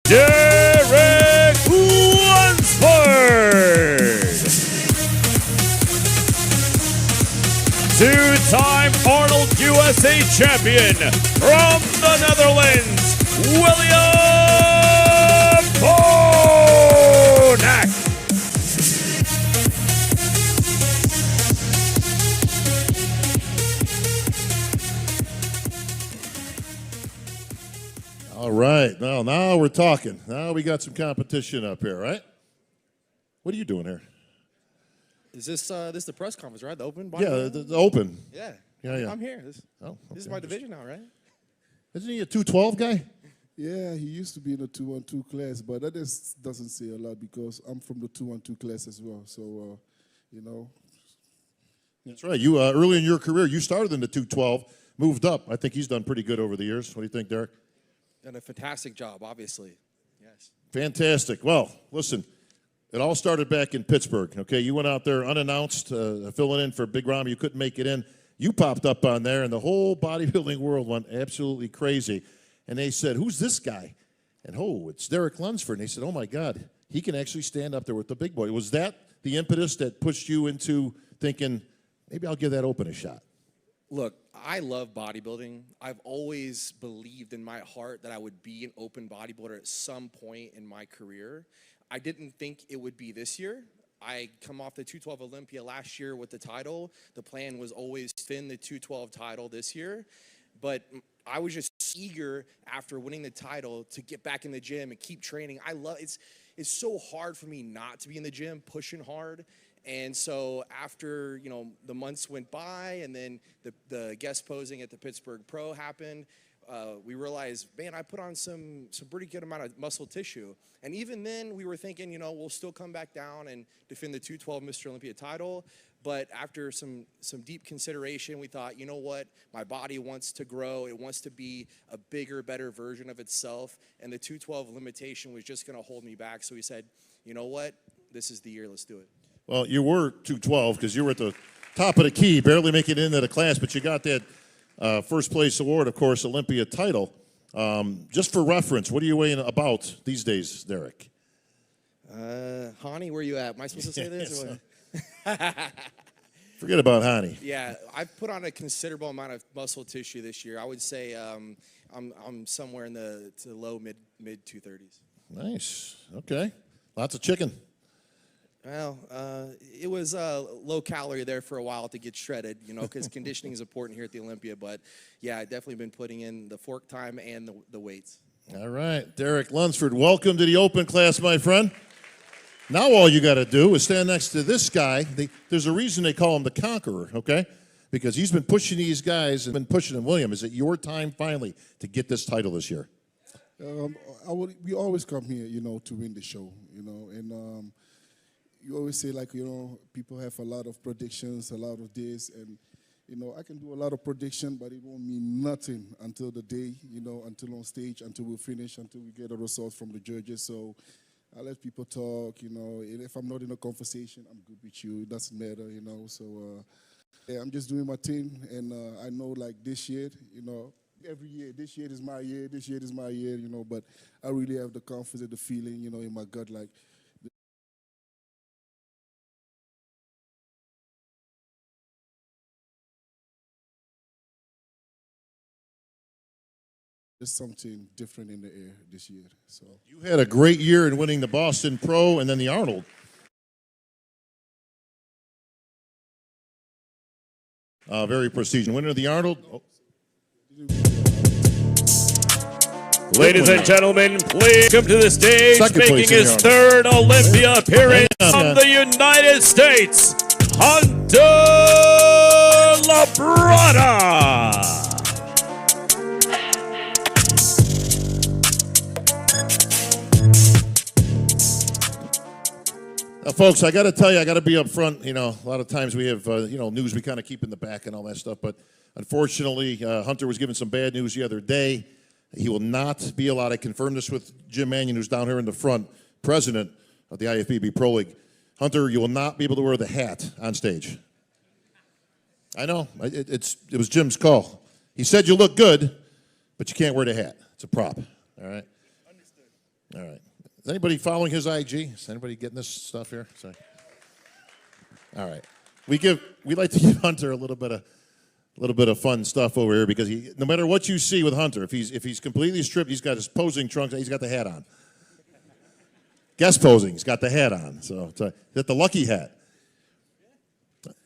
Derek Lunsford. Two-time Arnold USA champion from the Netherlands, William Bonak. All right, now we're talking. Now we got some competition up here, right? What are you doing here? Is this the press conference, right? The open? Yeah, the open. Yeah. Yeah. I'm here. This Okay. is my division now, right? Isn't he a 212 guy? Yeah, he used to be in the 212 class, but that doesn't say a lot because I'm from the 212 class as well. So, you know. That's right. You early in your career, you started in the 212, moved up. I think he's done pretty good over the years. What do you think, Derek? Done a fantastic job, obviously. Yes. Fantastic. Well, listen, it all started back in Pittsburgh, okay? You went out there unannounced, filling in for Big Rom. You couldn't make it in. You popped up on there, and the whole bodybuilding world went absolutely crazy. And they said, who's this guy? And, oh, it's Derek Lunsford. And they said, oh, my God, he can actually stand up there with the big boy. Was that the impetus that pushed you into thinking, maybe I'll give that open a shot? Look, I love bodybuilding. I've always believed in my heart that I would be an open bodybuilder at some point in my career. I didn't think it would be this year. I come off the 212 Olympia last year with the title. The plan was always to win the 212 title this year. But I was just eager after winning the title to get back in the gym and keep training. I love it's so hard for me not to be in the gym, pushing hard. And so after, the months went by and then the guest posing at the Pittsburgh Pro happened, we realized, man, I put on some pretty good amount of muscle tissue. And even then we were thinking, we'll still come back down and defend the 212 Mr. Olympia title. But after some deep consideration, we thought, you know what, my body wants to grow. It wants to be a bigger, better version of itself. And the 212 limitation was just going to hold me back. So we said, you know what, this is the year, let's do it. Well, you were 212 because you were at the top of the key, barely making it into the class, but you got that first place award, of course, Olympia title. Just for reference, what are you weighing about these days, Derek? Hani, where you at? Am I supposed to say this? Or what? Forget about Hani. Yeah, I've put on a considerable amount of muscle tissue this year. I would say I'm somewhere in the low mid 230s. Nice. Okay. Lots of chicken. Well, it was low calorie there for a while to get shredded, because conditioning is important here at the Olympia. But, yeah, I've definitely been putting in the fork time and the weights. All right. Derek Lunsford, welcome to the open class, my friend. Now all you got to do is stand next to this guy. There's a reason they call him the Conqueror, okay? Because he's been pushing these guys and been pushing them. William, is it your time finally to get this title this year? We always come here, to win the show, and you always say, people have a lot of predictions, a lot of this, and, I can do a lot of prediction, but it won't mean nothing until the day, until on stage, until we finish, until we get the results from the judges. So I let people talk, and if I'm not in a conversation, I'm good with you. It doesn't matter, So yeah, I'm just doing my thing, and I know, this year, every year, this year is my year, this year is my year, but I really have the confidence, the feeling, in my gut, there's something different in the air this year. So you had a great year in winning the Boston Pro and then the Arnold. Very prestigious. Winner of the Arnold. Oh. Ladies and gentlemen, please come to the stage, making his third Olympia appearance from the United States, Hunter Labrada. Folks, I got to tell you, I got to be up front. A lot of times we have, news we kind of keep in the back and all that stuff. But unfortunately, Hunter was given some bad news the other day. He will not be allowed. I confirmed this with Jim Mannion, who's down here in the front, president of the ifbb Pro League. Hunter, you will not be able to wear the hat on stage. I know. It was Jim's call. He said you look good, but you can't wear the hat. It's a prop. All right? Understood. All right. Is anybody following his IG? Is anybody getting this stuff here? Sorry. All right. We like to give Hunter a little bit of fun stuff over here because no matter what you see with Hunter, if he's completely stripped, he's got his posing trunks, he's got the hat on. Guest posing, he's got the hat on. So is that the lucky hat?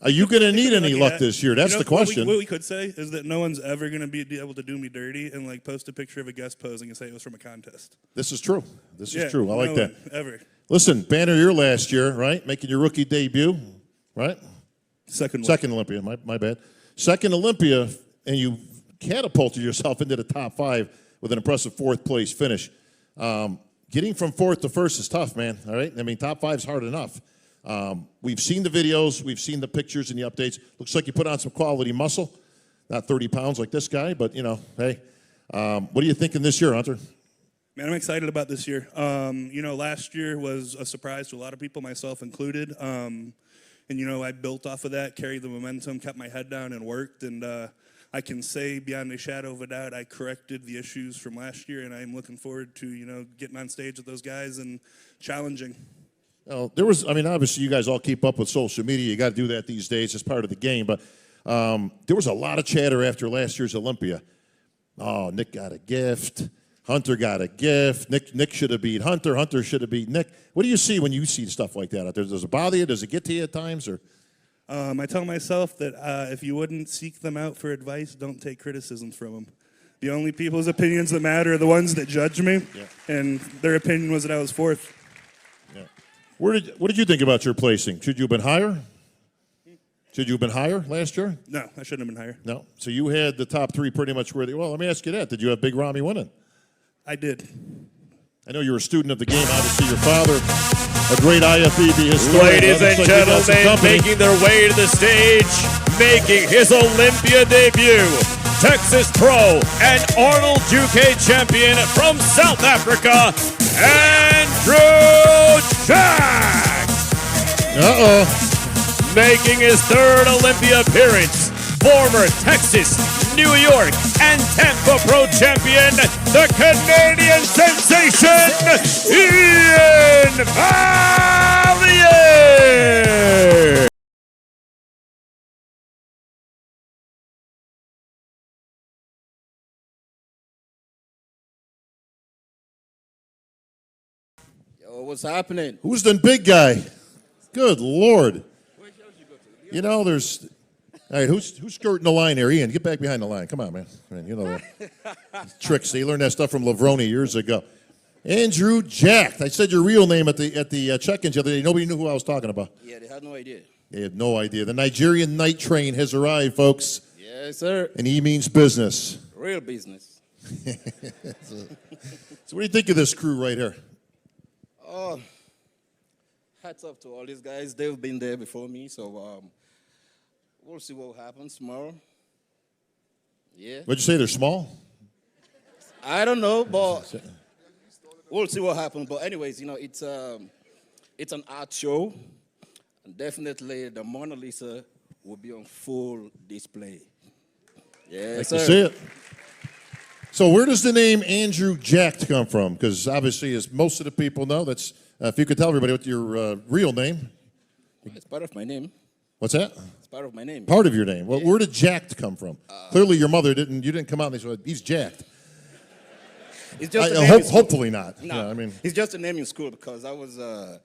Are you going to need any luck this year? That's the question. What we could say is that no one's ever going to be able to do me dirty and like post a picture of a guest posing and say it was from a contest. This is true. This is true. I like that. Ever. Listen, banner year last year, right? Making your rookie debut, right? Second Olympia, my bad. Second Olympia, and you catapulted yourself into the top 5 with an impressive 4th place finish. Getting from 4th to 1st is tough, man, all right? I mean, top 5 is hard enough. We've seen the videos, we've seen the pictures and the updates. Looks like you put on some quality muscle. Not 30 pounds like this guy, but, hey. What are you thinking this year, Hunter? Man, I'm excited about this year. Last year was a surprise to a lot of people, myself included. And, I built off of that, carried the momentum, kept my head down and worked. And I can say beyond a shadow of a doubt, I corrected the issues from last year. And I'm looking forward to, getting on stage with those guys and challenging. Well, obviously you guys all keep up with social media. You got to do that these days. It's part of the game. But there was a lot of chatter after last year's Olympia. Oh, Nick got a gift. Hunter got a gift. Nick should have beat Hunter. Hunter should have beat Nick. What do you see when you see stuff like that out there? Does it bother you? Does it get to you at times? Or I tell myself that if you wouldn't seek them out for advice, don't take criticisms from them. The only people's opinions that matter are the ones that judge me. Yeah. And their opinion was that I was 4th. Yeah. What did you think about your placing? Should you have been higher? Should you have been higher last year? No, I shouldn't have been higher. No. So you had the top 3 pretty much where well, let me ask you that. Did you have Big Ramy winning? I did. I know you're a student of the game. Obviously, your father, a great ifbb historian. Ladies and gentlemen, making their way to the stage, making his Olympia debut, Texas Pro and Arnold UK champion from South Africa, Andrew Jack. Making his 3rd Olympia appearance, former Texas, New York, and Tampa Pro champion, the Canadian sensation, Ian Valliere. Yo, what's happening? Who's the big guy? Good Lord. There's... All right, who's skirting the line here? Ian, get back behind the line. Come on, man. Tricks. They learned that stuff from Lavroni years ago. Andrew Jack. I said your real name at the check-ins the other day. Nobody knew who I was talking about. Yeah, they had no idea. They had no idea. The Nigerian night train has arrived, folks. Yes, sir. And he means business. Real business. So what do you think of this crew right here? Oh, hats off to all these guys. They've been there before me, so we'll see what happens tomorrow. Yeah. What'd you say? They're small? I don't know, but we'll see what happens. But anyways, it's an art show, and definitely the Mona Lisa will be on full display. Yeah, sir. See it. So where does the name Andrew Jack come from? Because obviously, as most of the people know, that's if you could tell everybody what your real name. It's part of my name. What's that? It's part of my name. Part of your name. Well, where did jacked come from? Clearly your mother didn't, you didn't come out and say, he's jacked. It's just a name hopefully not. No, yeah, it's just a name in school because I was a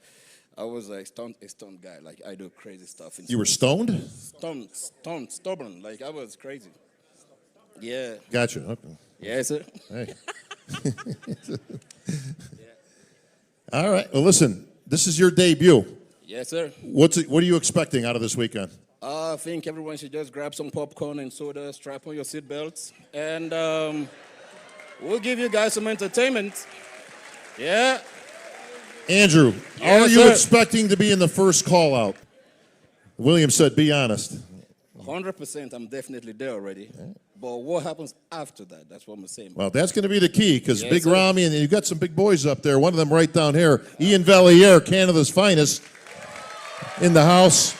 stunt guy. Like, I do crazy stuff in school. You were stoned? Stubborn. Like, I was crazy. Yeah. Gotcha. Okay. Yeah, sir. Hey. All right. Well, listen, this is your debut. Yes, sir. What are you expecting out of this weekend? I think everyone should just grab some popcorn and soda, strap on your seatbelts, and we'll give you guys some entertainment. Yeah. Andrew, yes, are you sir. expecting to be in the first call out? William said, be honest. 100%, I'm definitely there already. Yeah. But what happens after that? That's what I'm saying. Well, that's going to be the key because yes, Big sir. Ramy, and you've got some big boys up there. One of them right down here, Ian Valliere, Canada's finest, in the house.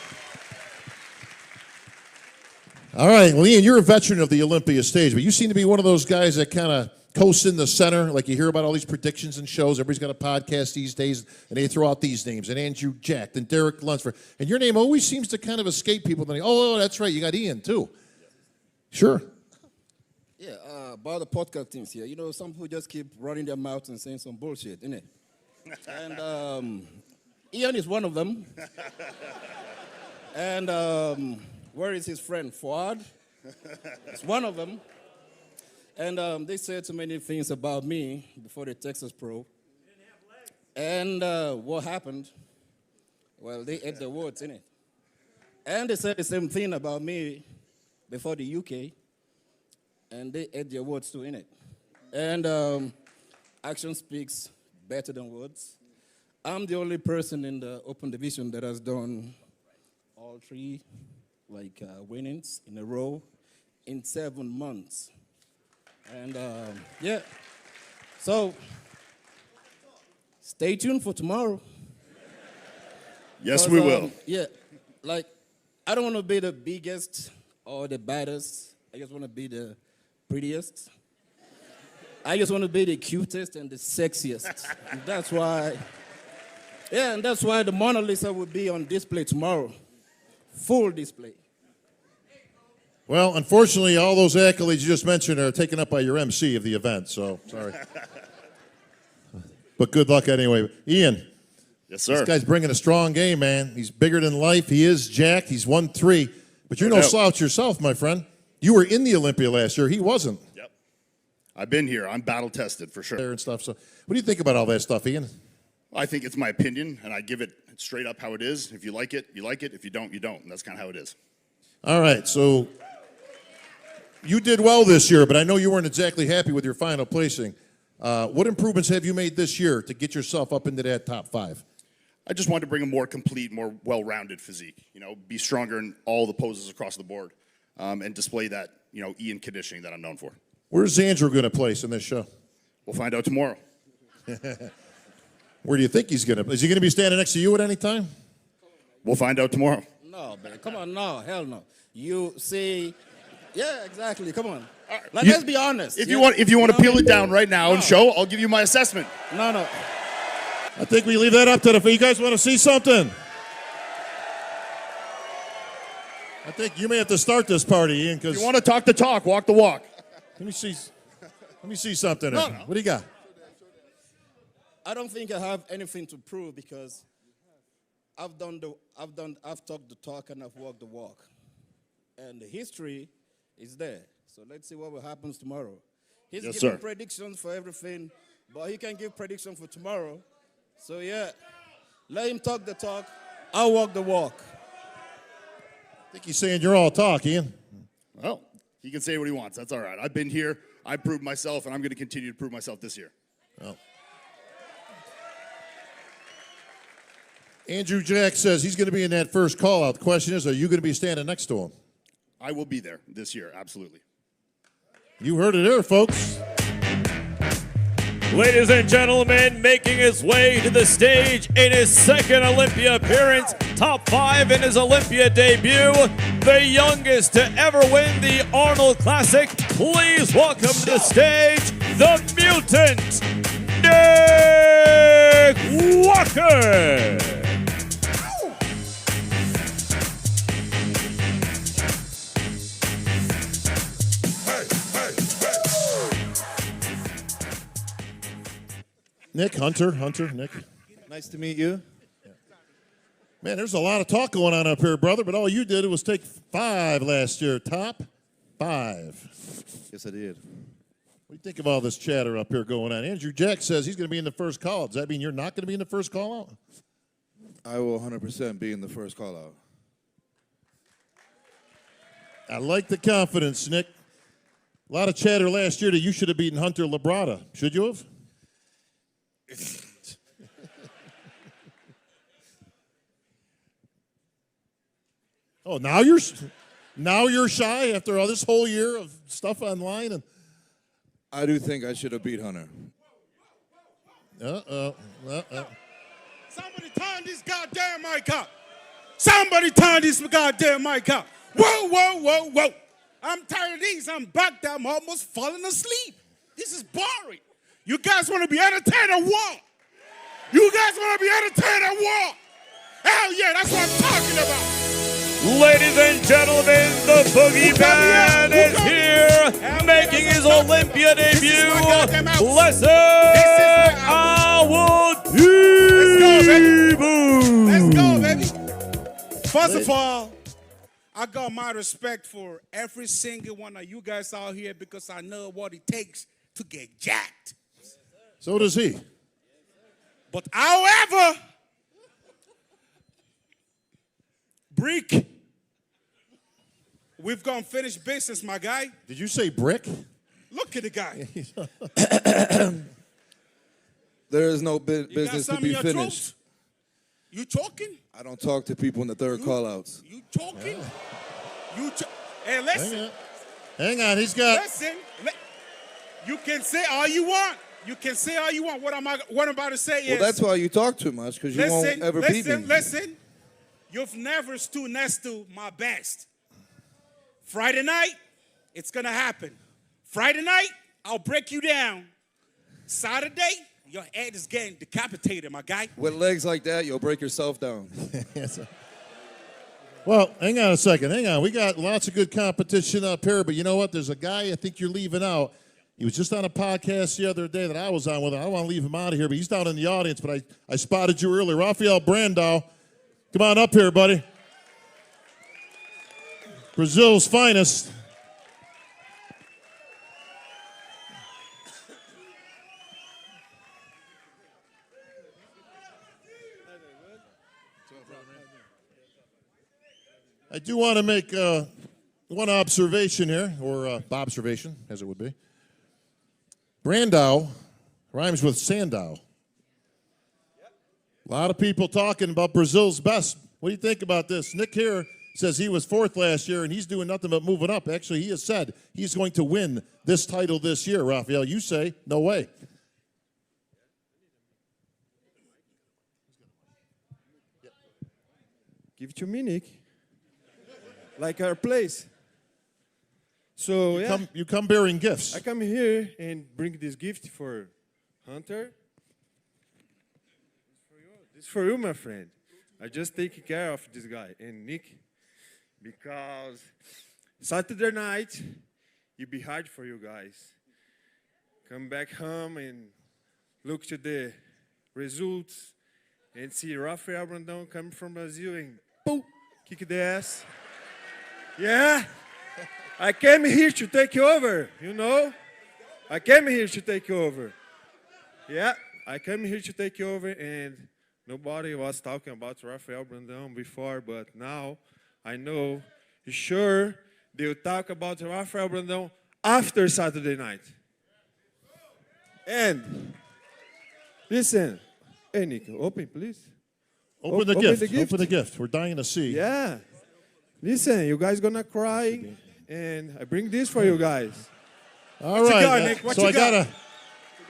All right, well, Ian, you're a veteran of the Olympia stage, but you seem to be one of those guys that kind of coasting the center, like you hear about all these predictions and shows. Everybody's got a podcast these days, and they throw out these names, and Andrew Jack, and Derek Lunsford. And your name always seems to kind of escape people. Then, oh, that's right, you got Ian, too. Sure. Yeah, about the podcast things here. You know, some people just keep running their mouths and saying some bullshit, innit? And Ian is one of them. And where is his friend, Fuad? It's one of them. And they said so many things about me before the Texas Pro. And what happened? Well, they ate the words, innit? And they said the same thing about me before the UK. And they ate their words too, innit? And action speaks better than words. I'm the only person in the open division that has done all three winnings in a row in 7 months. And yeah, so stay tuned for tomorrow. Yes, we will. Yeah, like I don't want to be the biggest or the baddest. I just want to be the prettiest. I just want to be the cutest and the sexiest. And that's why, yeah, and that's why the Mona Lisa will be on display tomorrow. Full display. Well, unfortunately, all those accolades you just mentioned are taken up by your MC of the event, so sorry. But good luck anyway. Ian. Yes, sir. This guy's bringing a strong game, man. He's bigger than life. He is jacked. He's won 3. But you're no slouch yourself, my friend. You were in the Olympia last year. He wasn't. Yep. I've been here. I'm battle-tested for sure. And stuff. So, what do you think about all that stuff, Ian? I think it's my opinion, and I give it straight up how it is. If you like it, you like it. If you don't, you don't. And that's kind of how it is. All right, so you did well this year, but I know you weren't exactly happy with your final placing. What improvements have you made this year to get yourself up into that top 5? I just wanted to bring a more complete, more well-rounded physique. You know, be stronger in all the poses across the board, and display that, Ian conditioning that I'm known for. Where's Andrew going to place in this show? We'll find out tomorrow. Where do you think he's going to? Is he going to be standing next to you at any time? We'll find out tomorrow. No, man, come on, no, hell no. You see, yeah, exactly. Come on. Right. Let's be honest. If you want to peel it down right now and show, I'll give you my assessment. No. I think we leave that up to you guys want to see something? I think you may have to start this party, Ian, because you want to talk the talk, walk the walk. Let me see something. No. What do you got? I don't think I have anything to prove because I've talked the talk and I've walked the walk. And the history is there. So let's see what happens tomorrow. He's giving predictions for everything, but he can give predictions for tomorrow. So yeah, let him talk the talk. I'll walk the walk. I think he's saying you're all talk, Ian. Well, he can say what he wants. That's all right. I've been here. I proved myself, and I'm going to continue to prove myself this year. Well. Andrew Jack says he's going to be in that first call-out. The question is, are you going to be standing next to him? I will be there this year, absolutely. You heard it there, folks. Ladies and gentlemen, making his way to the stage in his second Olympia appearance, top 5 in his Olympia debut, the youngest to ever win the Arnold Classic. Please welcome to the stage, the mutant, Nick Walker. Nick, Hunter, Nick. Nice to meet you. Man, there's a lot of talk going on up here, brother, but all you did was take 5 last year. Top 5. Yes, I did. What do you think of all this chatter up here going on? Andrew Jack says he's going to be in the first call. Does that mean you're not going to be in the first call out? I will 100% be in the first call out. I like the confidence, Nick. A lot of chatter last year that you should have beaten Hunter Labrada. Should you have? Oh, now you're shy after all this whole year of stuff online, and I do think I should have beat Hunter. Uh-oh. Somebody turn this goddamn mic up. Somebody turn this goddamn mic up. Whoa. I'm tired of these. I'm back there. I'm almost falling asleep. This is boring. You guys want to be entertained or what? You guys want to be entertained or what? Hell yeah, that's what I'm talking about. Ladies and gentlemen, the Boogeyman is here, making his Olympia debut. Blessed Let's go, baby. First of all, I got my respect for every single one of you guys out here because I know what it takes to get jacked. So does he. But however, Brick, we've got unfinished business, my guy. Did you say brick? Look at the guy. There is no You got business some to be in your finished. throat? You talking? I don't talk to people in the third call-outs. You talking? Hey, listen. Hang on, he's got. Listen. You can say all you want. You can say all you want. What I'm about to say is. Well, that's why you talk too much, because you won't ever beat me. Listen. You've never stood next to my best. Friday night, it's gonna happen. Friday night, I'll break you down. Saturday, your head is getting decapitated, my guy. With legs like that, you'll break yourself down. Yes, sir. Well, hang on a second. Hang on. We got lots of good competition up here, but you know what? There's a guy I think you're leaving out. He was just on a podcast the other day that I was on with him. I don't want to leave him out of here, but he's down in the audience, but I spotted you earlier. Rafael Brandao, come on up here, buddy. Brazil's finest. I do want to make one observation here, or observation, as it would be. Brandao rhymes with Sandow. A lot of people talking about Brazil's best. What do you think about this? Nick here says he was fourth last year, and he's doing nothing but moving up. Actually, he has said he's going to win this title this year. Rafael, you say no way. Give it to me, Nick. Like our place. So, You come bearing gifts. I come here and bring this gift for Hunter. This for you, my friend. I just take care of this guy and Nick because Saturday night it'll be hard for you guys. Come back home and look to the results and see Rafael Brandão coming from Brazil and boom, kick the ass. Yeah. I came here to take over, you know? I came here to take over. Yeah, I came here to take over, and nobody was talking about Rafael Brandão before, but now I know, sure, they'll talk about Rafael Brandão after Saturday night. And, listen, hey, Nico, open, please. Open the gift. Open the gift. We're dying to see. Yeah. Listen, you guys gonna cry, and I bring this for you guys. All right. got, Nick? What you got?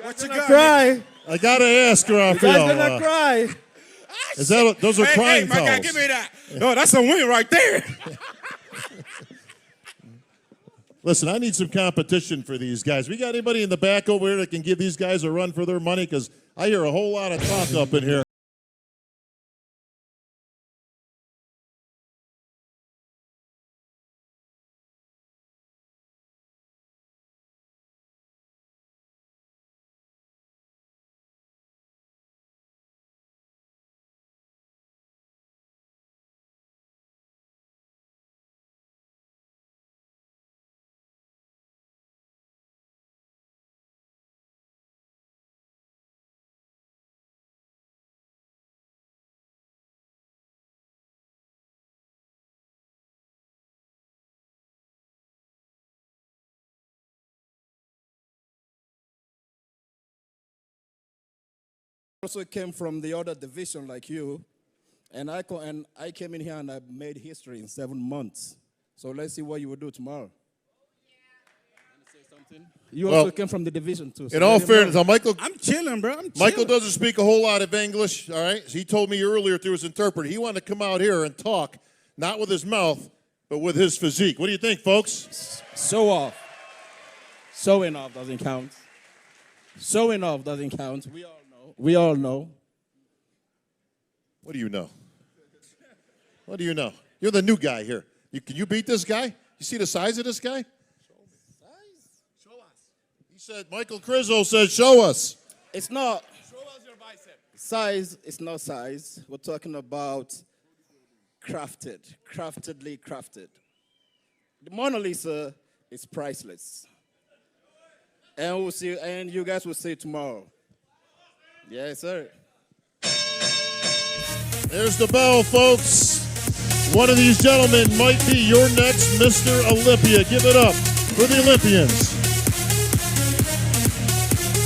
What you gonna cry? I gotta ask Rafael. You guys gonna cry? Is that those are crying my guy, towels? give me that. No, that's a win right there. Listen, I need some competition for these guys. We got anybody in the back over here that can give these guys a run for their money? Because I hear a whole lot of talk up in here. Also came from the other division like you, and I came in here and I made history in 7 months. So let's see what you will do tomorrow. Say something? You also came from the division too. So In all fairness, Michael, I'm chilling, bro. I'm chilling. Michael doesn't speak a whole lot of English. All right, he told me earlier through his interpreter he wanted to come out here and talk, not with his mouth, but with his physique. What do you think, folks? Show off. Showing off doesn't count. Showing off doesn't count. We all know. We all know. What do you know? What do you know? You're the new guy here. Can you beat this guy? You see the size of this guy? Show us. He said, Michael Crizzo said, show us. It's not. Show us your bicep. Size is not size. We're talking about craftedly crafted. The Mona Lisa is priceless. And we'll see, and you guys will see it tomorrow. Yes, sir. There's the bell, folks. One of these gentlemen might be your next Mr. Olympia. Give it up for the Olympians.